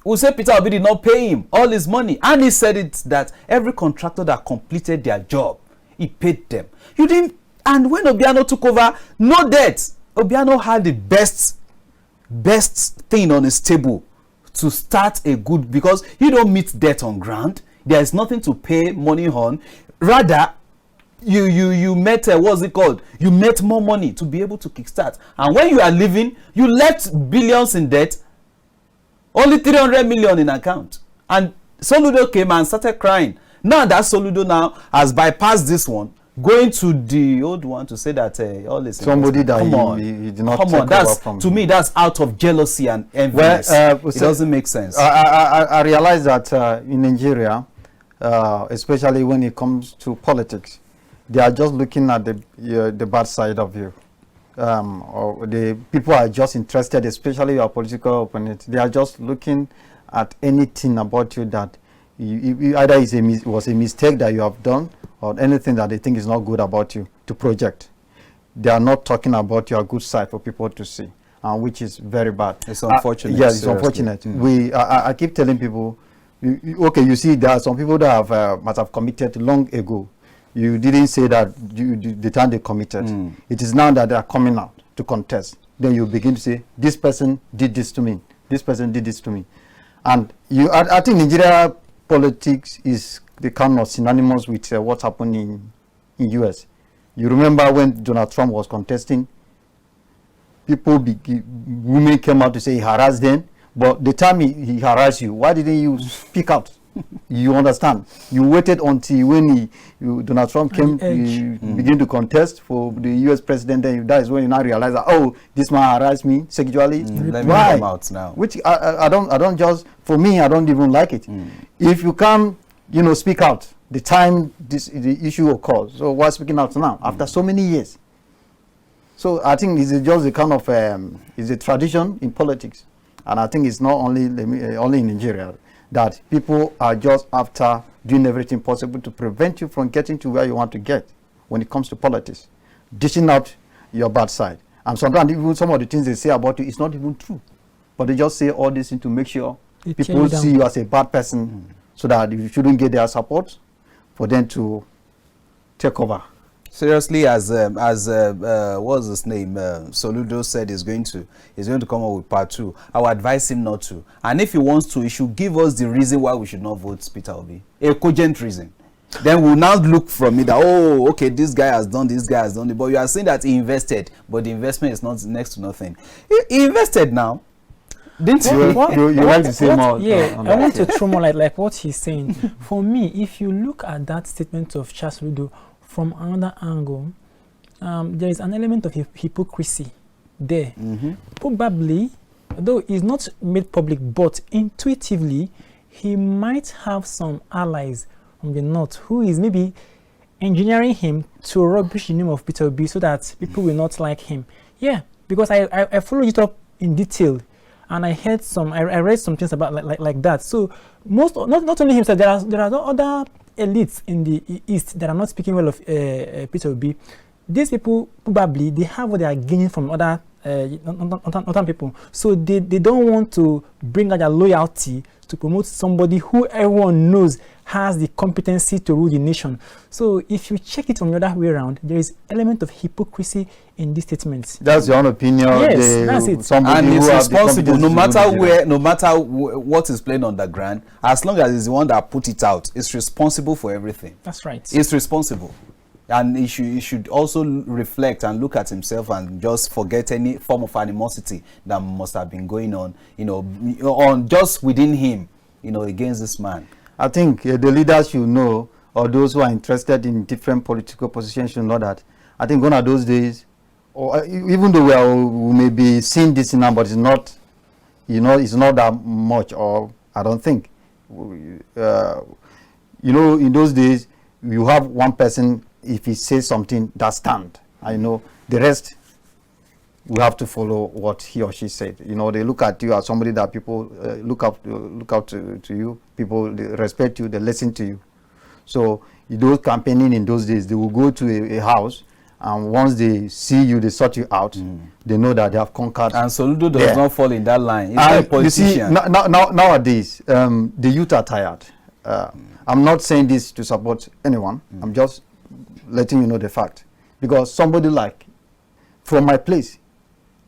who said Peter Obi did not pay him all his money. And he said it that every contractor that completed their job, he paid them. You didn't. And when Obiano took over, no debt. Obiano had the best thing on his table to start a good, because you don't meet debt on ground. There is nothing to pay money on. Rather, you met what's it called? You met more money to be able to kickstart. And when you are leaving, you left billions in debt. Only 300 million in account. And Soludo came and started crying. Now that Soludo now has bypassed this one, going to the old one to say that all this somebody that he did not take over from. To me, that's out of jealousy and enviness. It doesn't make sense. I realize that in Nigeria, especially when it comes to politics, they are just looking at the bad side of you. Or the people are just interested, especially your political opponent. They are just looking at anything about you that either was a mistake that you have done, or anything that they think is not good about you to project. They are not talking about your good side for people to see, which is very bad. It's unfortunate. Yes, it's unfortunate. I keep telling people, okay, you see, there are some people that must have committed long ago. You didn't say that the time they committed. It is now that they are coming out to contest. Then you begin to say, this person did this to me. This person did this to me. And I think Nigeria politics is the kind of synonymous with what's happening in US. You remember when Donald Trump was contesting, women came out to say he harassed them. But the time he harassed you, why didn't you speak out? You understand? You waited until when Donald Trump came, begin to contest for the U.S. president. Then that is when you now realize that, oh, this man harassed me sexually. Let me come out now. Which I don't just, for me, I don't even like it. If you come, speak out the time the issue occurs. So why speaking out now after so many years? So I think it's just a kind of it's a tradition in politics, and I think it's not only in Nigeria that people are just after doing everything possible to prevent you from getting to where you want to get when it comes to politics, dishing out your bad side. And sometimes even some of the things they say about you is not even true, but they just say all this to make sure people see you as a bad person, so that you shouldn't get their support for them to take over. Seriously, as what's his name? Soludo said he's going to come up with part 2. I would advise him not to. And if he wants to, he should give us the reason why we should not vote Peter Obi. A cogent reason. Then we'll now look from it that, oh, okay, this guy has done this, guy has done it. But you are saying that he invested, but the investment is not next to nothing. He invested now. Didn't you? You like to say more? Yeah, I want to throw more like what he's saying. For me, if you look at that statement of Charles Ludo from another angle, there is an element of hypocrisy there. Probably, though it's not made public, but intuitively, he might have some allies from the north who is maybe engineering him to rubbish the name of Peter Obi so that people will not like him. Yeah, because I followed it up in detail, and I heard I read some things about like that. So not only himself, there are other elites in the East that are not speaking well of Peter Obi. These people probably they have what they are gaining from other people, so they don't want to bring out their loyalty to promote somebody who everyone knows has the competency to rule the nation. So if you check it on the other way around, there is element of hypocrisy in these statements. That's your own opinion. Yes, that's it. And he's responsible, no matter what is playing on the ground, as long as he's the one that put it out, it's responsible for everything. That's right. It's responsible. And he should also reflect and look at himself and just forget any form of animosity that must have been going on, on just within him, against this man. I think the leaders should know, or those who are interested in different political positions should know that. I think one of those days, or even though we may be seeing this now, but it's not, it's not that much, or I don't think. In those days, you have one person. If he says something, that stand. I know the rest. We have to follow what he or she said. They look at you as somebody that people look up to you. People they respect you. They listen to you. So those campaigning in those days, they will go to a house, and once they see you, they sort you out. They know that they have conquered. And Soludo does not fall in that line. He's not a politician. You see, nowadays, the youth are tired. I'm not saying this to support anyone. I'm just letting you know the fact, because somebody like from my place,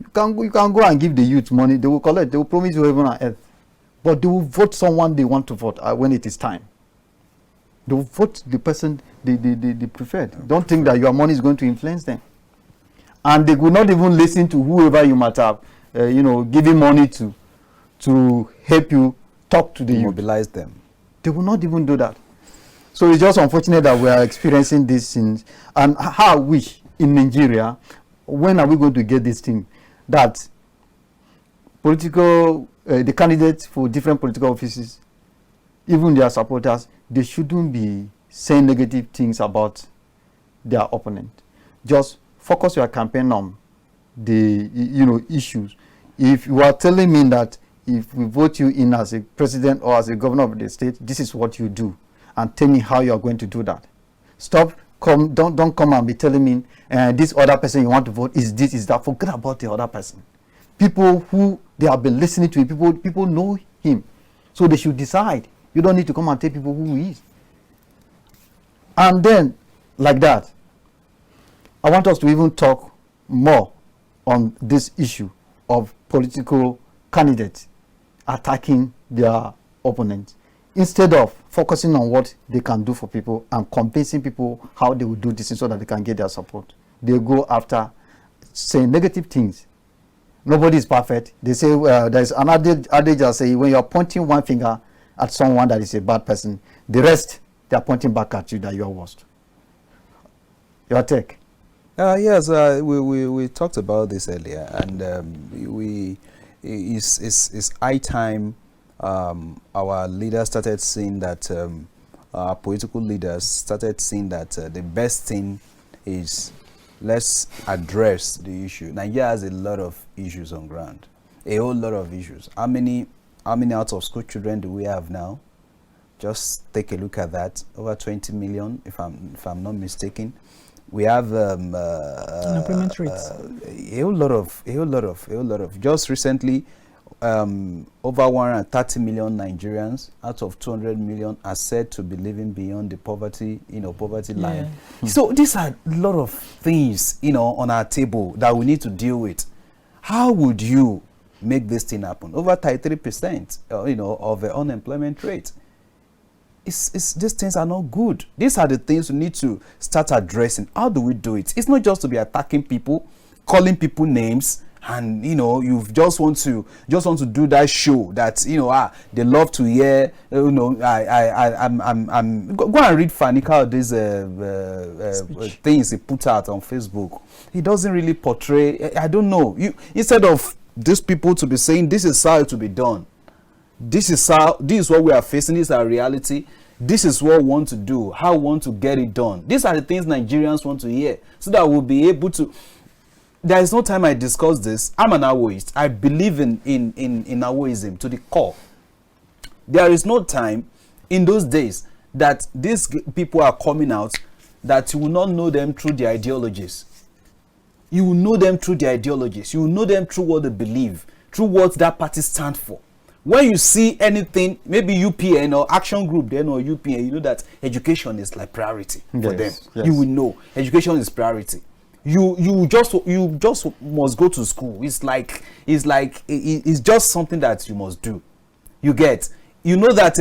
you can go and give the youth money. They will collect. They will promise you heaven and earth, but they will vote someone they want to vote when it is time. They will vote the person they preferred. Don't think that your money is going to influence them, and they will not even listen to whoever you might have, giving money to help you talk to the youth. Mobilize them. They will not even do that. So it's just unfortunate that we are experiencing these things. And how I wish in Nigeria, when are we going to get this thing that the candidates for different political offices, even their supporters, they shouldn't be saying negative things about their opponent. Just focus your campaign on the issues. If you are telling me that if we vote you in as a president or as a governor of the state, this is what you do, and tell me how you are going to do that. Don't come and be telling me this other person you want to vote is this, is that. Forget about the other person. People who they have been listening to, people know him, so they should decide. You don't need to come and tell people who he is. And then, like that, I want us to even talk more on this issue of political candidates attacking their opponents, instead of focusing on what they can do for people and convincing people how they will do this so that they can get their support. They go after saying negative things. Nobody is perfect. They say there's an adage that say when you're pointing one finger at someone that is a bad person, the rest they are pointing back at you that you are worst. Your take? Yes, we talked about this earlier, and it's high time our leaders started seeing that, our political leaders started seeing that the best thing is let's address the issue. Nigeria has a lot of issues on ground, a whole lot of issues. How many out of school children do we have now? Just take a look at that. Over 20 million, if I'm not mistaken. We have unemployment rates. A whole lot of. Just recently, over 130 million Nigerians out of 200 million are said to be living beyond the poverty line. So these are a lot of things, on our table that we need to deal with. How would you make this thing happen? Over 33%, of the unemployment rate. These things are not good. These are the things we need to start addressing. How do we do it? It's not just to be attacking people, calling people names, and you just want to do that show that they love to hear. I'm go and read Fanika these things he put out on Facebook. He doesn't really portray. I don't know. Instead of these people to be saying this is how it will be done. This is what we are facing. This is our reality. This is what we want to do. How we want to get it done. These are the things Nigerians want to hear, so that we'll be able to. There is no time I discuss this. I'm an Awoist. I believe in Awoism to the core. There is no time in those days that these people are coming out that you will not know them through their ideologies. You will know them through their ideologies. You will know them through what they believe, through what that party stands for. When you see anything, maybe UPN or Action Group then or UPN, you know that education is like priority for them. Yes. You will know education is priority. You just must go to school. It's just something that you must do. You get. You know that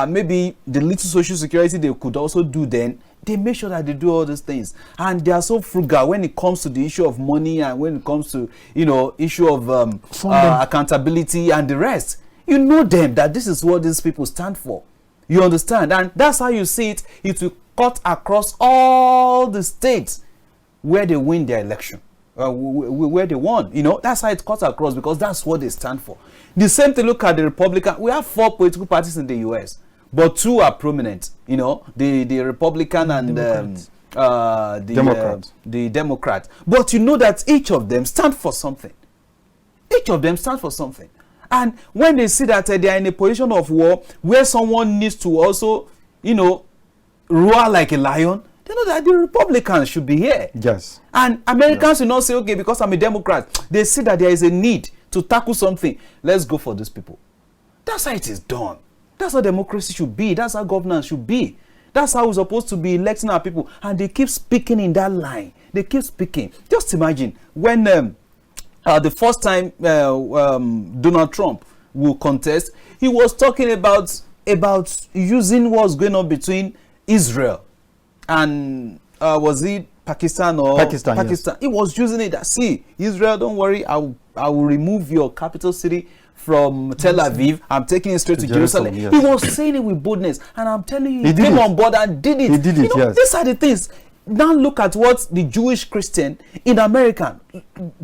maybe the little social security they could also do then. They make sure that they do all these things, and they are so frugal when it comes to the issue of money and when it comes to issue of accountability and the rest. You know them that this is what these people stand for. You understand, and that's how you see it. It will cut across all the states where they win their election, where they won. That's how it cuts across, because that's what they stand for. The same thing. Look at the Republican. We have 4 political parties in the U.S. but 2 are prominent, the Republican and the Democrat. But you know that each of them stand for something. Each of them stands for something. And when they see that they are in a position of war where someone needs to also, roar like a lion, they know that the Republicans should be here. Yes. And Americans will not say, okay, because I'm a Democrat. They see that there is a need to tackle something. Let's go for these people. That's how it is done. That's how democracy should be. That's how governance should be. That's how we're supposed to be electing our people. And they keep speaking in that line. They keep speaking. Just imagine when the first time Donald Trump will contest, he was talking about using what's going on between Israel and was it Pakistan or Pakistan? Yes. He was using it that, see, Israel, don't worry, I will remove your capital city from Tel Aviv. I'm taking it straight to Jerusalem. Yes. He was saying it with boldness, and I'm telling you, he came on board and did it. He did it. Yes. These are the things. Now look at what the Jewish Christian in America.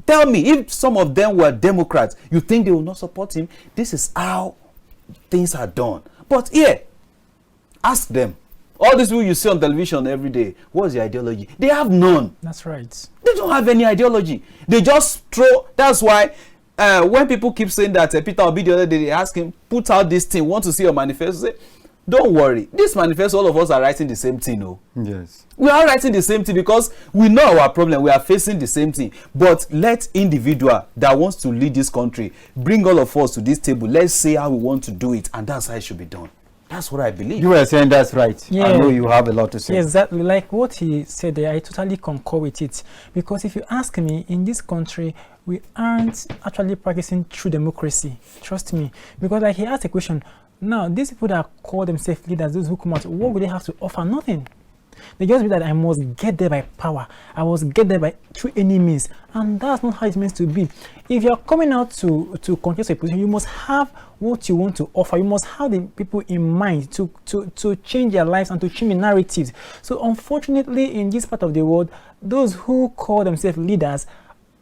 Tell me, if some of them were Democrats, you think they will not support him? This is how things are done. But here, ask them. All these people you see on television every day, what's the ideology? They have none. That's right. They don't have any ideology. They just throw. That's why when people keep saying that, Peter Obi the other day, they ask him, put out this thing, want to see your manifesto? Say, don't worry. This manifesto, all of us are writing the same thing. No? Yes. We are writing the same thing because we know our problem. We are facing the same thing. But let individual that wants to lead this country bring all of us to this table. Let's say how we want to do it. And that's how it should be done. That's what I believe. You were saying that's right. Yeah. I know you have a lot to say. Yes, exactly. Like what he said there, I totally concur with it. Because if you ask me, in this country, we aren't actually practicing true democracy. Trust me. Because like he asked a question, now these people that call themselves leaders, those who come out, what would they have to offer? Nothing. They just be that I must get there by power. I must get there by through any means. And that's not how it's meant to be. If you're coming out to contest a position, you must have what you want to offer. You must have the people in mind to change their lives and to change the narratives. So unfortunately, in this part of the world, those who call themselves leaders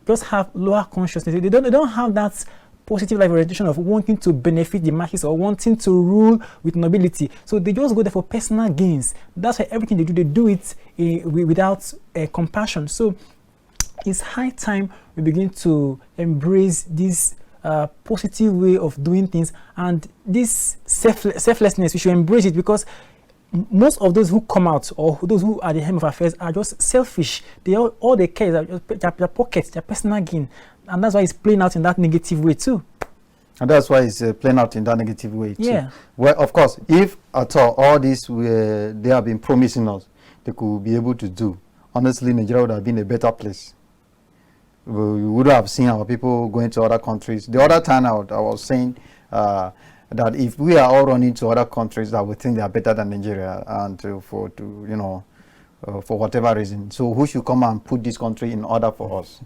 just have lower consciousness. They don't have that positive life orientation of wanting to benefit the masses or wanting to rule with nobility. So they just go there for personal gains. That's why everything they do it without compassion. So it's high time we begin to embrace this positive way of doing things, and this selflessness, we should embrace it, because most of those who come out or those who are the helm of affairs are just selfish. All they care is their pockets, their personal gain. And that's why it's playing out in that negative way too. And that's why it's playing out in that negative way too. Yeah. Well, of course, if at all this they have been promising us, they could be able to do. Honestly, Nigeria would have been a better place. We would have seen our people going to other countries. The other time I was saying that if we are all running to other countries that we think they are better than Nigeria, and for whatever reason, so who should come and put this country in order for us?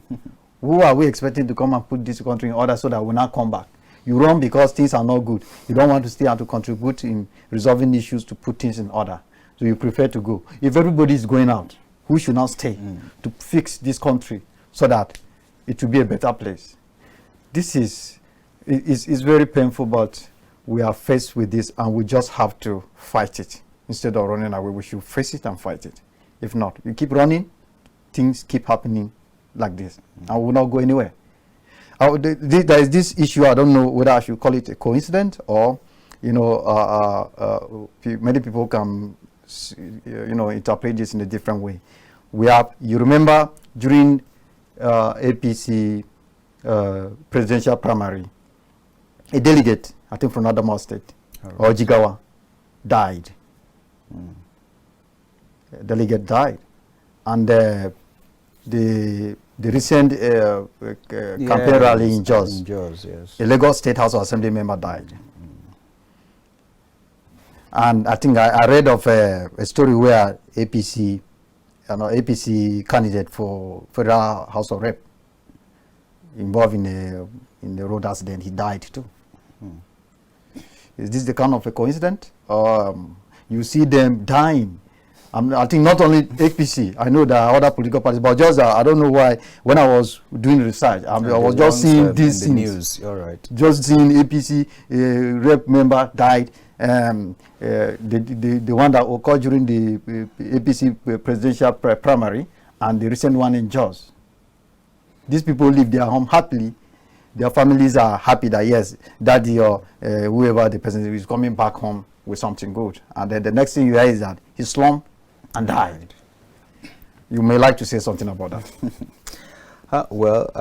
Who are we expecting to come and put this country in order so that we not come back? You run because things are not good. You don't want to stay and to contribute in resolving issues to put things in order. So you prefer to go. If everybody is going out, who should not stay to fix this country so that it will be a better place? This is very painful, but we are faced with this and we just have to fight it. Instead of running away, we should face it and fight it. If not, you keep running, things keep happening like this and we will not go anywhere. There is this issue, I don't know whether I should call it a coincidence or, many people can, interpret this in a different way. You remember during APC presidential primary, a delegate, I think from Adamawa State, or Jigawa, died. A delegate died. And the recent campaign rally in Jos, yes. a Lagos State House of Assembly member died. And I think I read of a story where APC candidate for Federal House of Rep involved in a road accident, he died too. Is this the kind of a coincidence? You see them dying. I think not only APC, I know there are other political parties, but just I don't know why. When I was doing research, I was just seeing these things. News. All right. Just seeing APC rep member died. The one that occurred during the APC presidential primary and the recent one in Jos. These people live their home happily. Their families are happy that yes, daddy or whoever the president is coming back home with something good. And then the next thing you hear is that he slumped and died. You may like to say something about that. Well,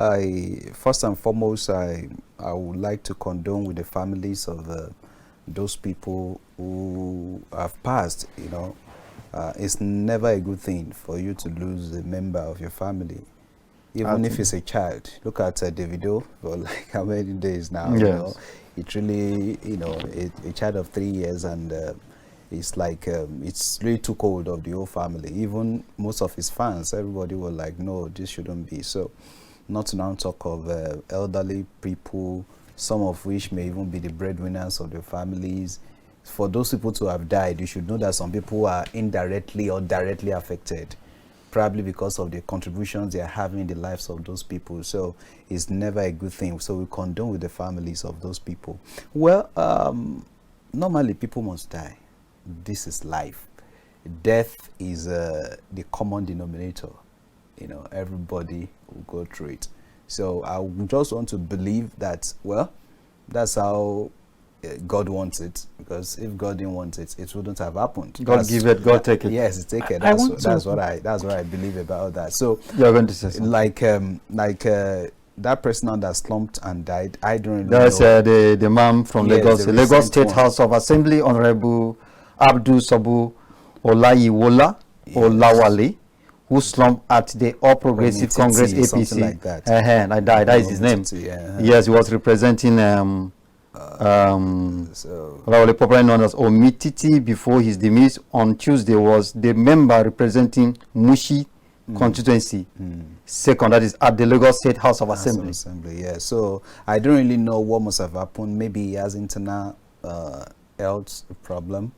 first and foremost, I would like to condone with the families of those people who have passed. It's never a good thing for you to lose a member of your family, even if it's a child. Look at Davido for like how many days now. Yes. It really, a child of 3 years, and it's like it's really took hold of the whole family. Even most of his fans, everybody were like, no, this shouldn't be. So not to now talk of elderly people, some of which may even be the breadwinners of their families. For those people to have died, you should know that some people are indirectly or directly affected, probably because of the contributions they are having in the lives of those people. So it's never a good thing. So we condone with the families of those people. Well, normally people must die. This is life. Death is the common denominator. Everybody will go through it. So I just want to believe that, well, that's how God wants it, because if God didn't want it, it wouldn't have happened. God give it, God take it. Yes, it's take it. That's what I believe about that. So you're going to say something. Like that person that slumped and died, I don't really That's know. The man from Lagos, the Lagos State House of Assembly, Honorable Abdul Sabu Olayiwola Olawale, who slumped at the All Progressive Congress APC. Like that. I died. That is his name. Yes, he was representing popularly known as Omititi. Before his demise on Tuesday was the member representing Mushi constituency. Second, that is at the Lagos State House of Assembly. Yeah. So I don't really know what must have happened. Maybe he has internal health problem.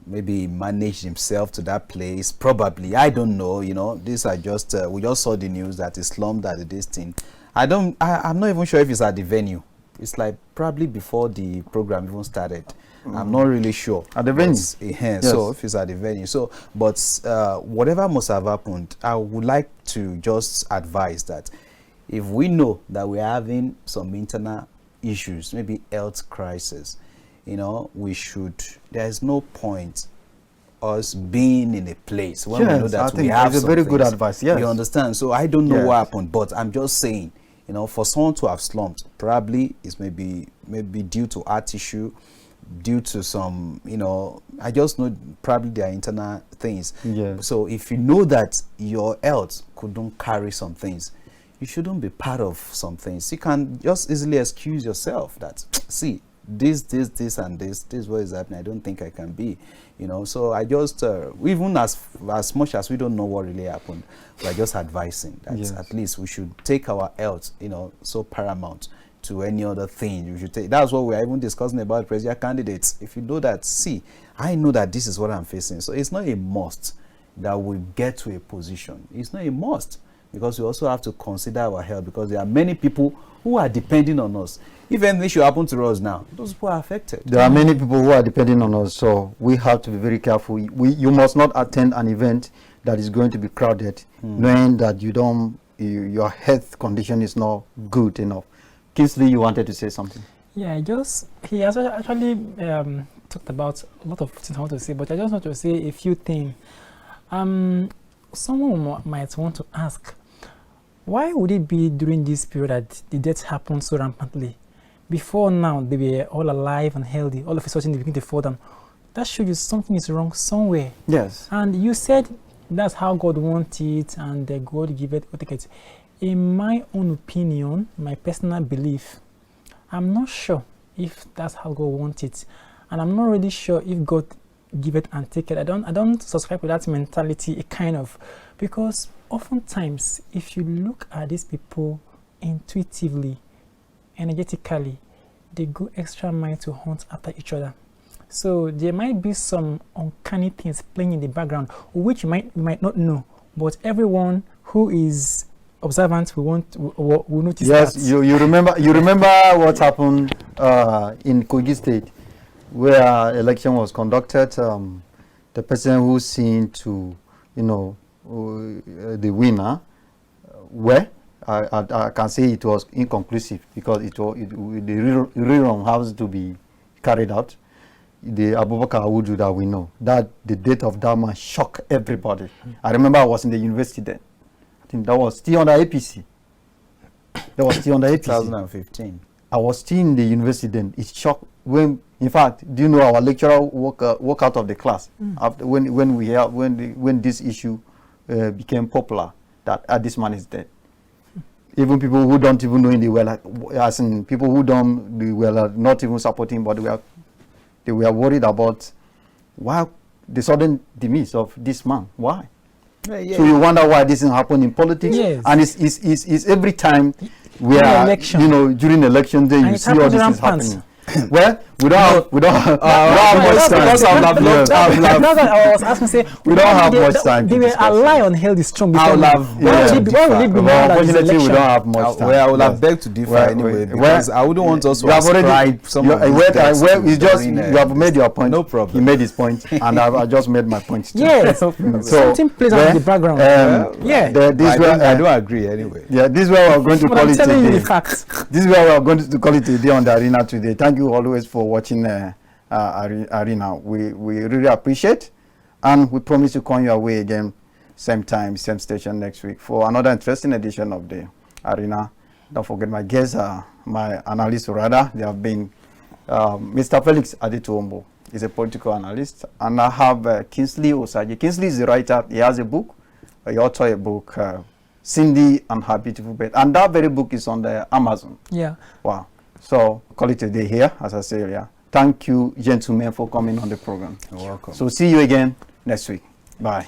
Maybe he managed himself to that place. Probably, I don't know. These are just we just saw the news that he slumped at this thing. I'm not even sure if it's at the venue. It's like probably before the program even started. I'm not really sure. At the venue? Yes. So if it's at the venue. So, but whatever must have happened, I would like to just advise that if we know that we're having some internal issues, maybe health crisis, we should, there's no point us being in a place when we know that we have something. It's a very good advice. Yes. You understand? So I don't know what happened, but I'm just saying, You know, for someone to have slumped, probably it's maybe due to heart issue, due to some, you know, I just know probably their internal things. Yeah. So if you know that your health couldn't carry some things, you shouldn't be part of some things. You can just easily excuse yourself that, see, this and this is what is happening. I don't think I can be, you know. So I just even as much as we don't know what really happened, we're just advising that at least we should take our health, you know, so paramount to any other thing. You should take. That's what we're even discussing about presidential candidates. If you know that, see, I know that this is what I'm facing. So it's not a must that we get to a position. It's not a must, because we also have to consider our health, because there are many people who are depending on us. If anything should happen to us now, those people are affected. There are many people who are depending on us, so we have to be very careful. You must not attend an event that is going to be crowded, knowing that your health condition is not good enough. Kingsley, you wanted to say something? Yeah, he has actually talked about a lot of things I want to say, but I just want to say a few things. Someone might want to ask, why would it be during this period that the deaths happened so rampantly? Before now, they were all alive and healthy. All of a sudden, they begin to fall down. That shows you something is wrong somewhere. Yes. And you said that's how God wants it, and God give it. In my own opinion, my personal belief, I'm not sure if that's how God wants it, and I'm not really sure if God give it and take it. I don't subscribe to that mentality, kind of, because oftentimes, if you look at these people intuitively, energetically, they go extra mile to hunt after each other. So there might be some uncanny things playing in the background, which you might not know, but everyone who is observant will notice. Yes, that. you remember what happened in Kogi State, where election was conducted. The person who seemed to, the winner, I can say it was inconclusive, because the rerun has to be carried out. The Abubakar Awudu that we know, that the death of that man shocked everybody. I remember I was in the university then. I think that was still under APC. 2015. I was still in the university then. It shocked when, in fact, do you know our lecturer walk out of the class after when this issue became popular, that this man is dead. Even people who don't even know him, they were like, as in people who they were not even supporting, but they were worried about why the sudden demise of this man. Why? So you wonder why this is happening in politics. Yes. And it's every time we are, during election day, you see all this is happening. Well, we don't have much time. I was asking, say, we don't have much time. They were alive on healthy strong. Unfortunately, we don't have much time. Well, I will have begged to differ anyway, because I wouldn't want us to ascribe some of these deaths to you have made your point. No problem. He made his point, and I just made my point too. Yes. Something plays out in the background. I don't agree anyway. Yeah, this is where we're going to call it today. This is where we're going to call it today on the Arena today. Thank you always for watching Arena. We really appreciate, and we promise to come your way again, same time, same station next week for another interesting edition of the Arena. Don't forget my guests, my analysts rather. They have been Mr. FELIX AdetowobO. He's a political analyst, and I have KINGSLEY OSAJIE. KINGSLEY is a writer. He has a book. He authored a book, Cindy and Her Beautiful Bed, and that very book is on the Amazon. Yeah. Wow. So call it a day here, as I say earlier. Thank you, gentlemen, for coming on the program. You're welcome. So see you again next week. Bye.